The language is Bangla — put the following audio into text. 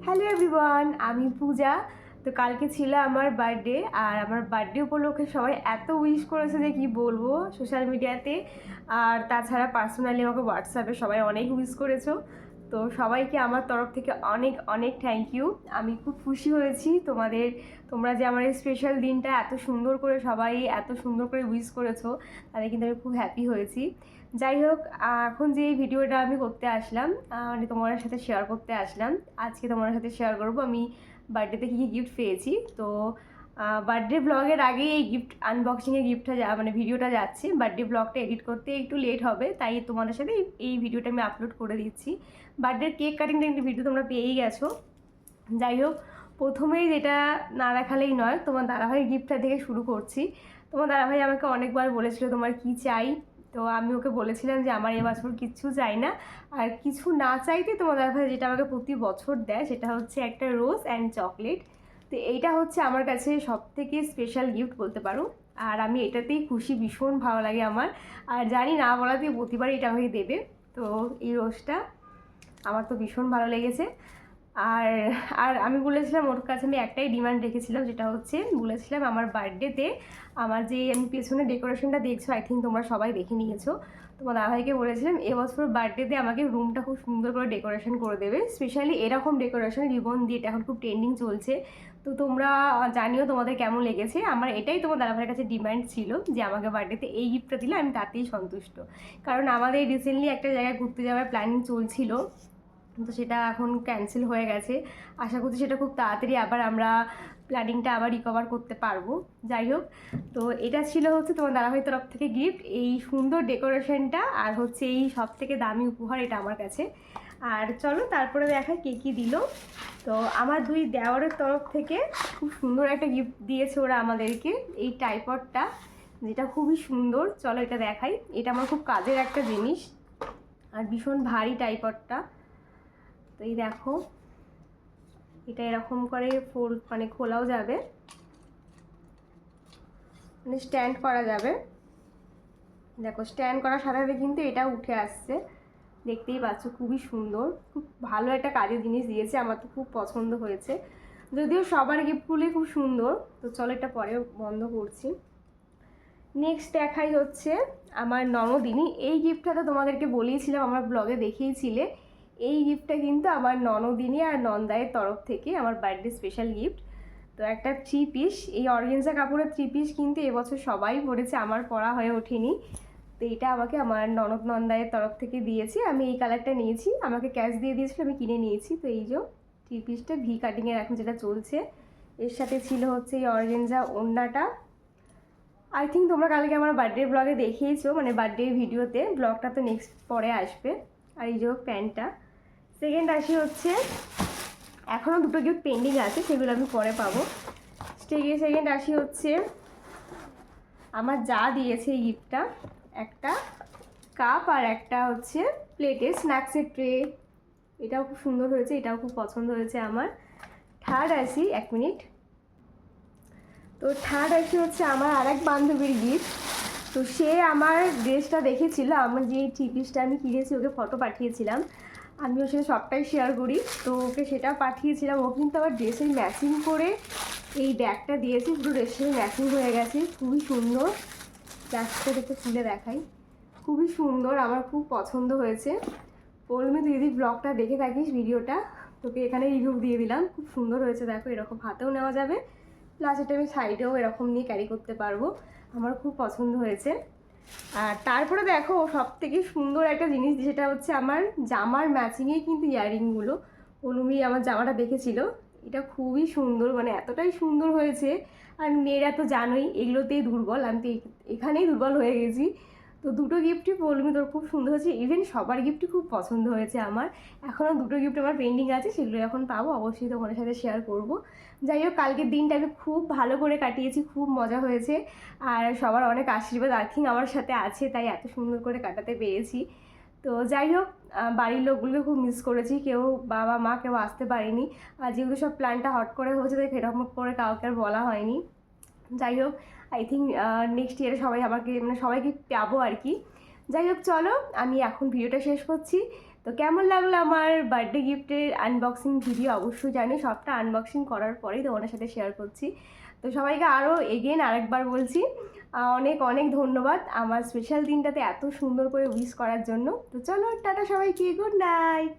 হ্যালো এভরিওয়ান, আমি পূজা। তো কালকে ছিল আমার বার্থডে, আর আমার বার্থডে উপলক্ষে সবাই এত উইশ করেছে যে কি বলবো সোশ্যাল মিডিয়াতে, আর তাছাড়া পার্সোনালি আমাকে হোয়াটসঅ্যাপে সবাই অনেক উইশ করেছো। তো সবাইকে আমার তরফ থেকে অনেক অনেক থ্যাংক ইউ। আমি খুব খুশি হয়েছি তোমরা যে আমার এই স্পেশাল দিনটা এত সুন্দর করে সবাই এত সুন্দর করে উইশ করেছো, তাদের কিন্তু আমি খুব হ্যাপি হয়েছি। যাই হোক, এখন যে এই ভিডিওটা আমি করতে আসলাম, মানে তোমাদের সাথে শেয়ার করতে আসলাম, আজকে তোমাদের সাথে শেয়ার করব আমি বার্থডেতে কী কী গিফট পেয়েছি। তো বার্থডে ব্লগের আগেই এই গিফট আনবক্সিংয়ের গিফটটা মানে ভিডিওটা যাচ্ছে। বার্থডে ব্লগটা এডিট করতে একটু লেট হবে, তাই তোমাদের সাথে এই ভিডিওটা আমি আপলোড করে দিচ্ছি। বার্থডের কেক কাটিংটা একটা ভিডিও তোমরা পেয়েই গেছো। যাই হোক, প্রথমেই যেটা না দেখালেই নয়, তোমার দাদাভাইয়ের গিফটটা থেকে শুরু করছি। তোমার দাদাভাই আমাকে অনেকবার বলেছিল তোমার কি চাই। তো আমি ওকে বলেছিলাম যে আমার এবছর কিচ্ছু চাই না, আর কিছু না চাইতে তোমার দাদাভাই যেটা আমাকে প্রতি বছর দেয় সেটা হচ্ছে একটা রোজ অ্যান্ড চকলেট। তো এইটা হচ্ছে আমার কাছে সবথেকে স্পেশাল গিফট বলতে পারো, আর আমি এটাতেই খুশি, ভীষণ ভালো লাগে আমার। আর জানি না বলাতেই প্রতিবার এটা আমাকে দেবে। তো এই রোজটা আমার তো ভীষণ ভালো লেগেছে। আর আর আমি বলেছিলাম ওর কাছে, আমি একটাই ডিমান্ড রেখেছিলাম, যেটা হচ্ছে বলেছিলাম আমার বার্থডেতে আমার যে আমি পেছনে ডেকোরেশনটা দেখছো, আই থিঙ্ক তোমরা সবাই দেখে নিয়েছো। তোমার দাদাভাইকে বলেছিলাম এবছর বার্থডেতে আমাকে রুমটা খুব সুন্দর করে ডেকোরেশন করে দেবে, স্পেশালি এরকম ডেকোরেশন রিবন দিয়ে, এটা এখন খুব ট্রেন্ডিং চলছে। তো তোমরা জানিও তোমাদের কেমন লেগেছে। আমার এটাই তোমার দাদাভাইয়ের কাছে ডিমান্ড ছিল যে আমাকে বার্থডেতে এই গিফটটা দিলে আমি তাতেই সন্তুষ্ট। কারণ আমাদের রিসেন্টলি একটা জায়গায় ঘুরতে যাওয়ার প্ল্যানিং চলছিল, তো সেটা এখন ক্যান্সেল হয়ে গেছে। আশা করছি সেটা খুব তাড়াতাড়ি আবার আমরা প্ল্যানিংটা আবার রিকভার করতে পারবো। যাই হোক, তো এটা ছিল হচ্ছে তোমার দাদাভাইয়ের তরফ থেকে গিফট, এই সুন্দর ডেকোরেশনটা আর হচ্ছে এই সব থেকে দামি উপহার এটা আমার কাছে। আর চলো তারপরে দেখাই কে কী দিল। তো আমার দুই দেওয়ারের তরফ থেকে খুব সুন্দর একটা গিফট দিয়েছে ওরা আমাদেরকে, এই ট্রাইপডটা, যেটা খুবই সুন্দর। চলো এটা দেখাই। এটা আমার খুব কাজের একটা জিনিস, আর ভীষণ ভারী ট্রাইপডটা। তো এই দেখো, এটা এরকম করে মানে খোলাও যাবে, মানে স্ট্যান্ড করা যাবে। দেখো, স্ট্যান্ড করার সাথে সাথে কিন্তু এটা উঠে আসছে, দেখতেই পাচ্ছ, খুবই সুন্দর, খুব ভালো একটা কাজের জিনিস দিয়েছে, আমার তো খুব পছন্দ হয়েছে। যদিও সবার গিফটগুলোই খুব সুন্দর। তো চলো এটা পরে বন্ধ করছি। নেক্সট দেখাই হচ্ছে আমার ননদিনী। এই গিফটটা তো তোমাদেরকে বলেইছিলাম, আমার ব্লগে দেখিয়েছিলে। এই গিফটটা কিন্তু আমার ননদিনী আর নন্দায়ের তরফ থেকে আমার বার্থডে স্পেশাল গিফট। তো একটা 3 পিস, এই অর্গেনজা কাপড়ের 3 পিস কিন্তু এবছর সবাই পরেছে, আমার পরা হয়ে ওঠেনি। তো এটা আমাকে আমার ননদ নন্দায়ের তরফ থেকে দিয়েছি। আমি এই কালারটা নিয়েছি, আমাকে ক্যাশ দিয়ে দিয়েছিল, আমি কিনে নিয়েছি। তো এই যে 3 পিসটা ভি কাটিংয়ের এখন যেটা চলছে, এর সাথে ছিল হচ্ছে এই অর্গেনজা ওড়নাটা। আই থিঙ্ক তোমরা কালকে আমার বার্থডে ব্লগে দেখিয়েছো, মানে বার্থডে ভিডিওতে। ব্লগটা তো নেক্সট পরে আসবে। আর এই যে প্যান্টটা। সেকেন্ড আসি হচ্ছে, এখনও দুটো গিফট পেন্ডিং আছে, সেগুলো আমি পরে পাবো। সেকেন্ড আসি হচ্ছে আমার যা দিয়েছে এই গিফটটা, একটা কাপ আর একটা হচ্ছে প্লেটের স্ন্যাক্সের ট্রে। এটাও খুব সুন্দর হয়েছে, এটাও খুব পছন্দ হয়েছে আমার। থার্ড আসি, 1 মিনিট। তো থার্ড আসি হচ্ছে আমার আর এক বান্ধবীর গিফট। তো সে আমার ড্রেসটা দেখেছিল, আমার যে থ্রি পিসটা আমি কিনেছি, ওকে ফটো পাঠিয়েছিলাম, আমি ওর সাথে সবটাই শেয়ার করি। তো ওকে সেটা পাঠিয়েছিলাম, ও কিন্তু আবার ড্রেসের ম্যাচিং করে এই ব্যাগটা দিয়েছে, পুরো ড্রেসের ম্যাচিং হয়ে গেছে, খুবই সুন্দর। ব্যাগটা দেখতে খুলে দেখাই, খুবই সুন্দর, আমার খুব পছন্দ হয়েছে। পৌলমি, তুই যদি ব্লগটা দেখে থাকিস ভিডিওটা, তোকে এখানে রিভিউ দিয়ে দিলাম, খুব সুন্দর হয়েছে। দেখো, এরকম হাতেও নেওয়া যাবে, প্লাস এটা আমি সাইডেও এরকম নিয়ে ক্যারি করতে পারবো, আমার খুব পছন্দ হয়েছে। আর তারপরে দেখো সব থেকে সুন্দর একটা জিনিস, যেটা হচ্ছে আমার জামার ম্যাচিংয়ে কিন্তু ইয়াররিংগুলো। অনুমি আমার জামাটা দেখেছিল, এটা খুবই সুন্দর, মানে এতটাই সুন্দর হয়েছে। আর মেয়েরা তো জানোই এগুলোতেই দুর্বল, আমি তো এখানেই দুর্বল হয়ে গেছি। তো দুটো গিফটই বলবি তোর খুব সুন্দর হয়েছে, ইভেন সবার গিফটই খুব পছন্দ হয়েছে আমার। এখনও দুটো গিফট আমার পেন্ডিং আছে, সেগুলো এখন পাবো, অবশ্যই তোমাদের সাথে শেয়ার করব। যাই হোক, কালকের দিনটা আমি খুব ভালো করে কাটিয়েছি, খুব মজা হয়েছে। আর সবার অনেক আশীর্বাদ আই থিঙ্ক আমার সাথে আছে, তাই এত সুন্দর করে কাটাতে পেরেছি। তো যাই হোক, বাড়ির লোকগুলোকে খুব মিস করেছি, কেউ বাবা মা কেউ আসতে পারেনি। আর যেহেতু সব প্ল্যানটা হট করে হয়েছে, তাই এরকম করে কাউকে আর বলা হয়নি। যাই হোক, আই থিঙ্ক নেক্সট ইয়ারে সবাই আমাকে, মানে সবাইকে পাবো আর কি। যাই হোক, চলো আমি এখন ভিডিওটা শেষ করছি। তো কেমন লাগলো আমার বার্থডে গিফটের আনবক্সিং ভিডিও অবশ্যই জানি, সবটা আনবক্সিং করার পরেই তোমাদের সাথে শেয়ার করছি। তো সবাইকে আরও এগেন আরেকবার বলছি অনেক অনেক ধন্যবাদ আমার স্পেশাল দিনটাতে এত সুন্দর করে উইশ করার জন্য। তো চলো টাটা সবাইকে, গুড নাইট।